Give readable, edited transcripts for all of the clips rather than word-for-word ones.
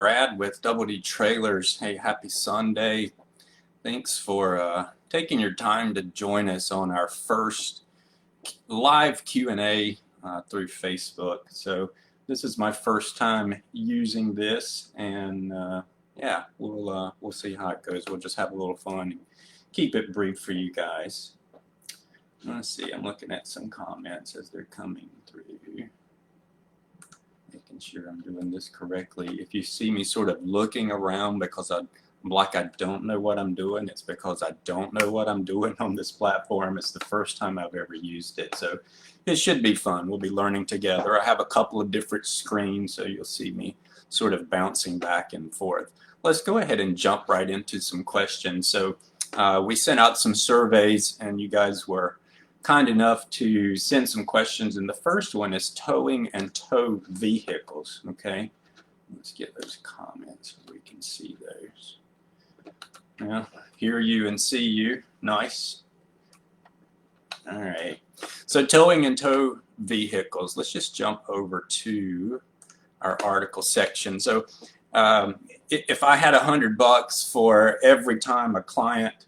Brad with Double D Trailers. Hey, happy Sunday. Thanks for taking your time to join us on our first live Q&A through Facebook. So this is my first time using this, and yeah, we'll see how it goes. We'll just have a little fun and keep it brief for you guys. Let's see, I'm looking at some comments as they're coming through. Making sure I'm doing this correctly. If you see me sort of looking around because I'm like I don't know what I'm doing, it's because I don't know what I'm doing on this platform. It's the first time I've ever used it, so it should be fun. We'll be learning together. I have a couple of different screens, so you'll see me sort of bouncing back and forth. Let's go ahead and jump right into some questions. So we sent out some surveys, and you guys were kind enough to send some questions, and the first one is towing and tow vehicles. Okay, let's get those comments so we can see those. Yeah, hear you and see you. Nice. All right, so towing and tow vehicles. Let's just jump over to our article section. So if I had $100 for every time a client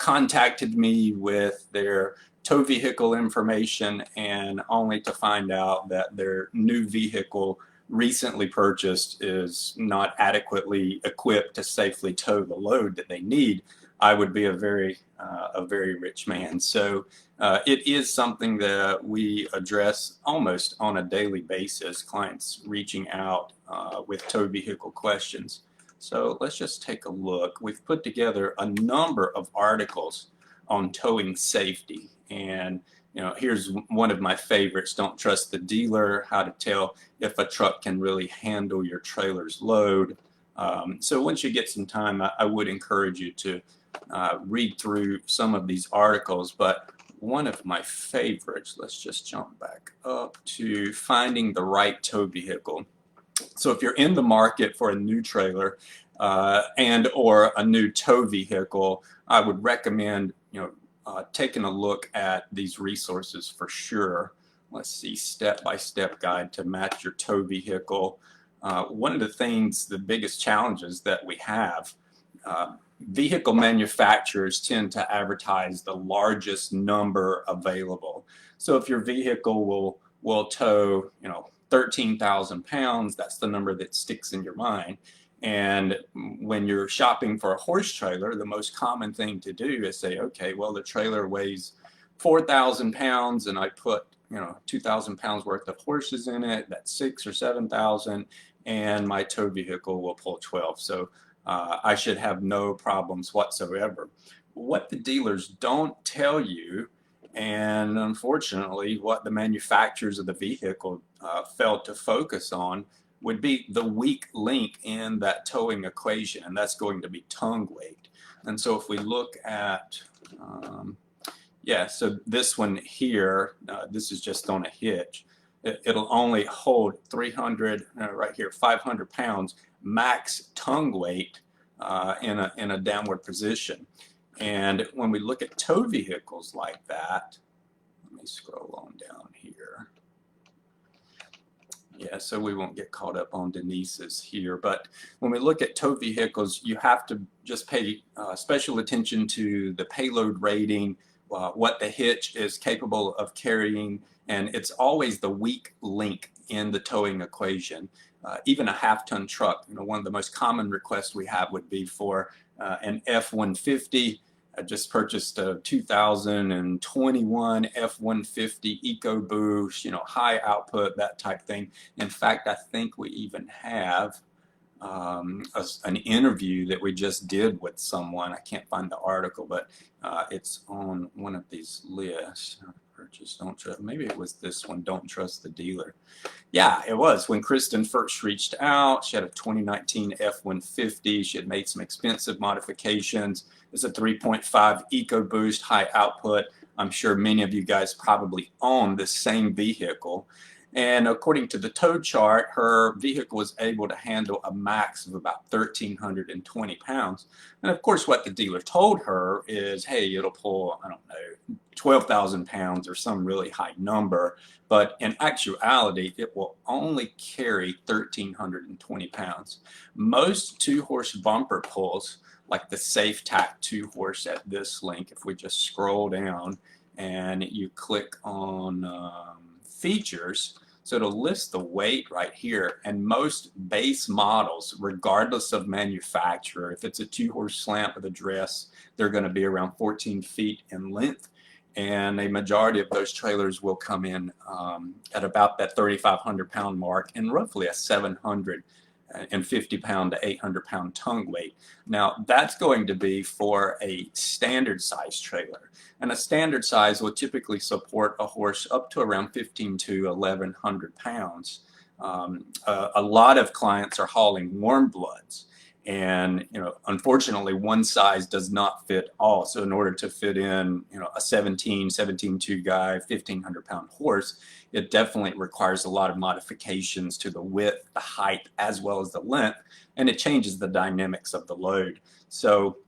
contacted me with their tow vehicle information, and only to find out that their new vehicle recently purchased is not adequately equipped to safely tow the load that they need, I would be a very rich man. So it is something that we address almost on a daily basis, clients reaching out with tow vehicle questions. So let's just take a look. We've put together a number of articles on towing safety. And here's one of my favorites: don't trust the dealer, how to tell if a truck can really handle your trailer's load. So once you get some time, I would encourage you to read through some of these articles. But one of my favorites, let's just jump back up to finding the right tow vehicle. So if you're in the market for a new trailer and or a new tow vehicle, I would recommend taking a look at these resources for sure. Let's see, step-by-step guide to match your tow vehicle. One of the things, the biggest challenges that we have, vehicle manufacturers tend to advertise the largest number available. So if your vehicle will tow 13,000 pounds, that's the number that sticks in your mind. And when you're shopping for a horse trailer, the most common thing to do is say, okay, well, the trailer weighs 4,000 pounds and I put 2,000 pounds worth of horses in it, that's 6,000 or 7,000, and my tow vehicle will pull 12. So I should have no problems whatsoever. What the dealers don't tell you, and unfortunately what the manufacturers of the vehicle failed to focus on, would be the weak link in that towing equation, and that's going to be tongue weight. And so if we look at, so this one here, this is just on a hitch. It'll only hold 300, right here, 500 pounds max tongue weight in a downward position. And when we look at tow vehicles like that, let me scroll on down here. Yeah, so we won't get caught up on Denise's here, but when we look at tow vehicles, you have to just pay special attention to the payload rating, what the hitch is capable of carrying, and it's always the weak link in the towing equation. Even a half-ton truck, one of the most common requests we have would be for an F-150. I just purchased a 2021 F-150 EcoBoost, high output, that type thing. In fact, I think we even have an interview that we just did with someone. I can't find the article, but it's on one of these lists. Purchase, don't trust. Maybe it was this one, don't trust the dealer. Yeah, it was. When Kristen first reached out, she had a 2019 F-150. She had made some expensive modifications. It's a 3.5 EcoBoost, high output. I'm sure many of you guys probably own the same vehicle. And according to the tow chart, her vehicle was able to handle a max of about 1,320 pounds. And of course, what the dealer told her is, hey, it'll pull, I don't know, 12,000 pounds or some really high number, but in actuality, it will only carry 1,320 pounds. Most 2-horse bumper pulls, like the Safe Tack 2-horse at this link, if we just scroll down and you click on features, so it'll list the weight right here, and most base models, regardless of manufacturer, if it's a 2-horse slant with a dress, they're going to be around 14 feet in length, and a majority of those trailers will come in at about that 3,500 pound mark and roughly a 750 pound to 800 pound tongue weight. Now that's going to be for a standard size trailer, and a standard size will typically support a horse up to around 15 to 1,100 pounds. A lot of clients are hauling warm bloods, and unfortunately one size does not fit all. So in order to fit in a 17.2 guy, 1,500 pound horse, it definitely requires a lot of modifications to the width, the height, as well as the length, and it changes the dynamics of the load. So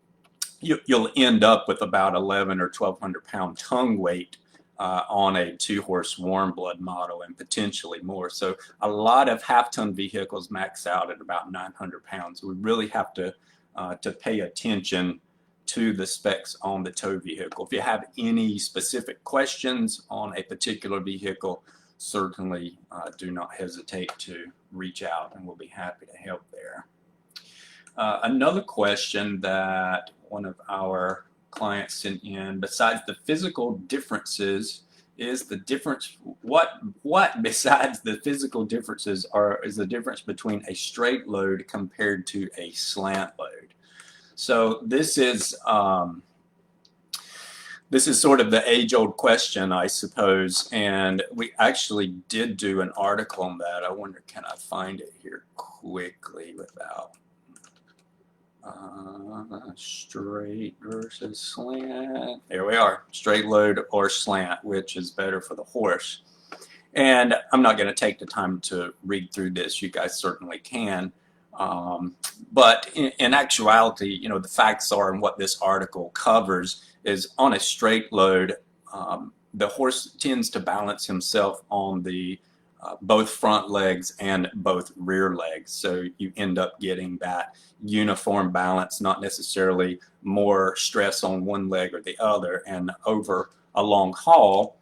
you'll end up with about 1,100 or 1,200 pound tongue weight on a 2-horse warm blood model, and potentially more. So a lot of half-ton vehicles max out at about 900 pounds. We really have to pay attention to the specs on the tow vehicle. If you have any specific questions on a particular vehicle, certainly do not hesitate to reach out, and we'll be happy to help there. Another question that one of our clients sent in, besides the physical differences, is the difference, what besides the physical differences is the difference between a straight load compared to a slant load? So this is sort of the age-old question, I suppose, and we actually did do an article on that. I wonder, can I find it here quickly without straight versus slant. There we are, straight load or slant, which is better for the horse. And I'm not going to take the time to read through this. You guys certainly can. But in actuality, the facts are, and what this article covers is, on a straight load, the horse tends to balance himself on the both front legs and both rear legs. So you end up getting that uniform balance, not necessarily more stress on one leg or the other. And over a long haul,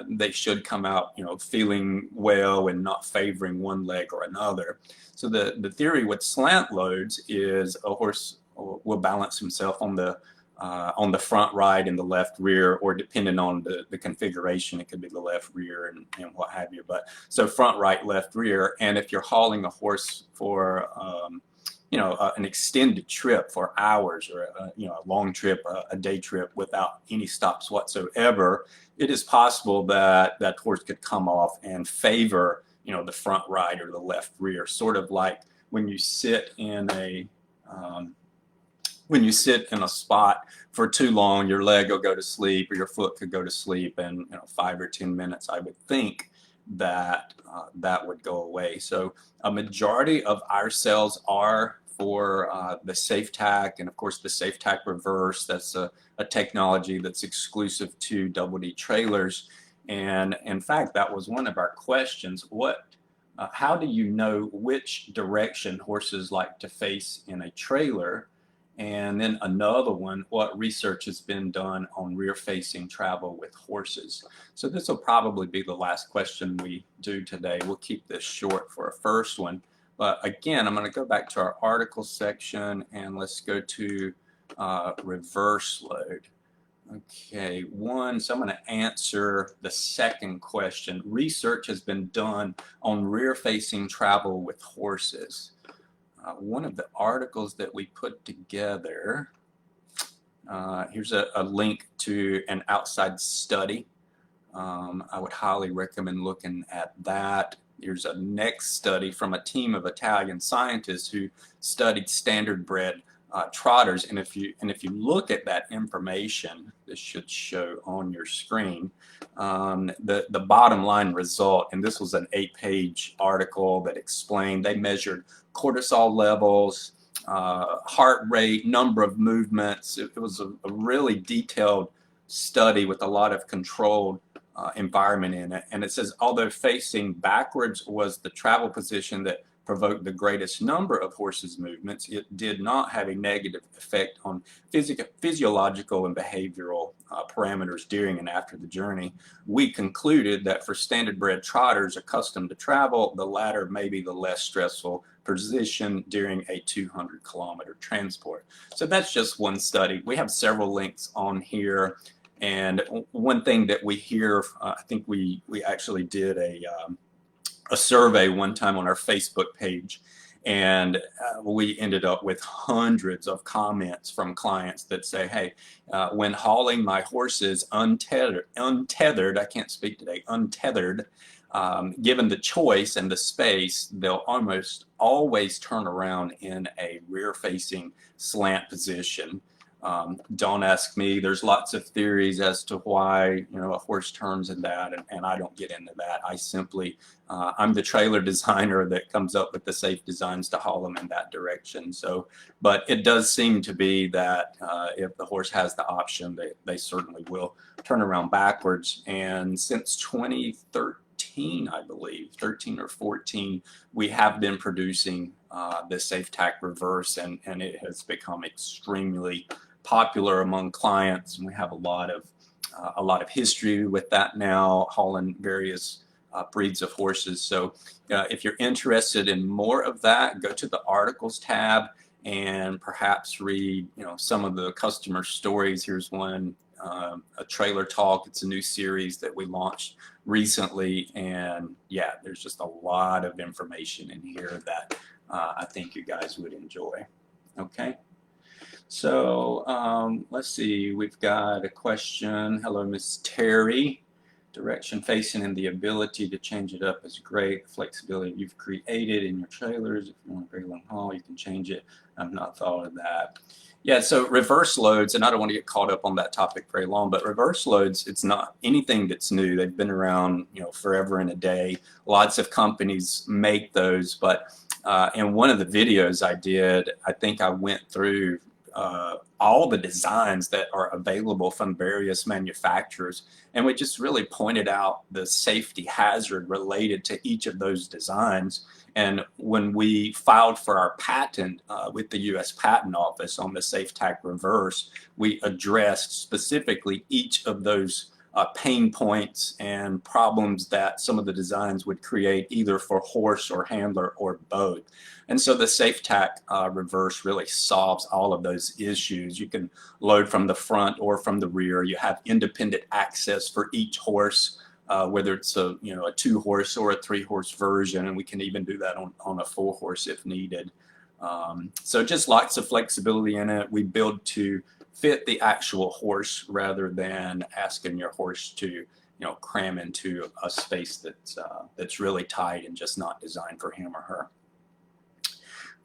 they should come out, feeling well and not favoring one leg or another. So the theory with slant loads is a horse will balance himself on the front right and the left rear, or depending on the configuration, it could be the left rear and what have you. But so front right, left rear. And if you're hauling a horse for an extended trip for hours, or a long trip, a day trip without any stops whatsoever, it is possible that that horse could come off and favor the front right or the left rear, sort of like when you sit in a spot for too long, your leg will go to sleep, or your foot could go to sleep, and 5 or 10 minutes, I would think that that would go away. So a majority of our sales are for the Safe Tack, and of course the Safe Tack reverse. That's a technology that's exclusive to Double D trailers. And in fact, that was one of our questions. How do you know which direction horses like to face in a trailer? And then another one, what research has been done on rear-facing travel with horses? So this will probably be the last question we do today. We'll keep this short for a first one. But again, I'm going to go back to our article section, and let's go to reverse load. Okay, so I'm going to answer the second question. Research has been done on rear-facing travel with horses. One of the articles that we put together, here's a link to an outside study. I would highly recommend looking at that. Here's a next study from a team of Italian scientists who studied standard bred trotters. And if you look at that information, this should show on your screen, the bottom line result, and this was an 8-page article that explained, they measured cortisol levels, heart rate, number of movements. It was a really detailed study with a lot of controlled environment in it. And it says, although facing backwards was the travel position that provoked the greatest number of horses' movements, it did not have a negative effect on physiological and behavioral parameters during and after the journey. We concluded that for standard bred trotters accustomed to travel, the latter may be the less stressful position during a 200-kilometer transport. So that's just one study. We have several links on here. And one thing that we hear, I think we actually did a survey one time on our Facebook page, and we ended up with hundreds of comments from clients that say, hey, when hauling my horses untethered, I can't speak today, untethered, given the choice and the space, they'll almost always turn around in a rear-facing slant position. Don't ask me. There's lots of theories as to why a horse turns in that, and I don't get into that. I simply, I'm the trailer designer that comes up with the safe designs to haul them in that direction. So, but it does seem to be that if the horse has the option, they certainly will turn around backwards. And since 2013, I believe, 13 or 14, we have been producing the Safe Tack Reverse, and it has become extremely popular among clients, and we have a lot of history with that now, hauling various breeds of horses. So if you're interested in more of that, go to the articles tab and perhaps read some of the customer stories. Here's one, a trailer talk. It's a new series that we launched recently, and yeah, there's just a lot of information in here that I think you guys would enjoy. Okay. So let's see, we've got a question. Hello, Miss Terry. Direction facing and the ability to change it up is great. Flexibility you've created in your trailers. If you want a very long haul, you can change it. I've not thought of that. Yeah, so reverse loads, and I don't want to get caught up on that topic very long, but reverse loads, it's not anything that's new. They've been around, forever and a day. Lots of companies make those, but in one of the videos I did, I think I went through all the designs that are available from various manufacturers, and we just really pointed out the safety hazard related to each of those designs. And when we filed for our patent with the U.S. Patent Office on the Safe Tack Reverse, we addressed specifically each of those pain points and problems that some of the designs would create, either for horse or handler or both. And so the Safe Tack Reverse really solves all of those issues. You can load from the front or from the rear. You have independent access for each horse, whether it's a 2-horse or a 3-horse version, and we can even do that on a 4-horse if needed. So just lots of flexibility in it. We build to fit the actual horse rather than asking your horse to cram into a space that's really tight and just not designed for him or her.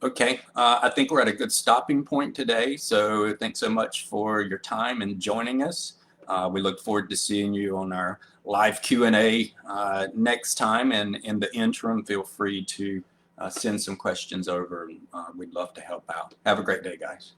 Okay, I think we're at a good stopping point today, so thanks so much for your time and joining us. We look forward to seeing you on our live Q&A next time, and in the interim, feel free to send some questions over. We'd love to help out. Have a great day, guys.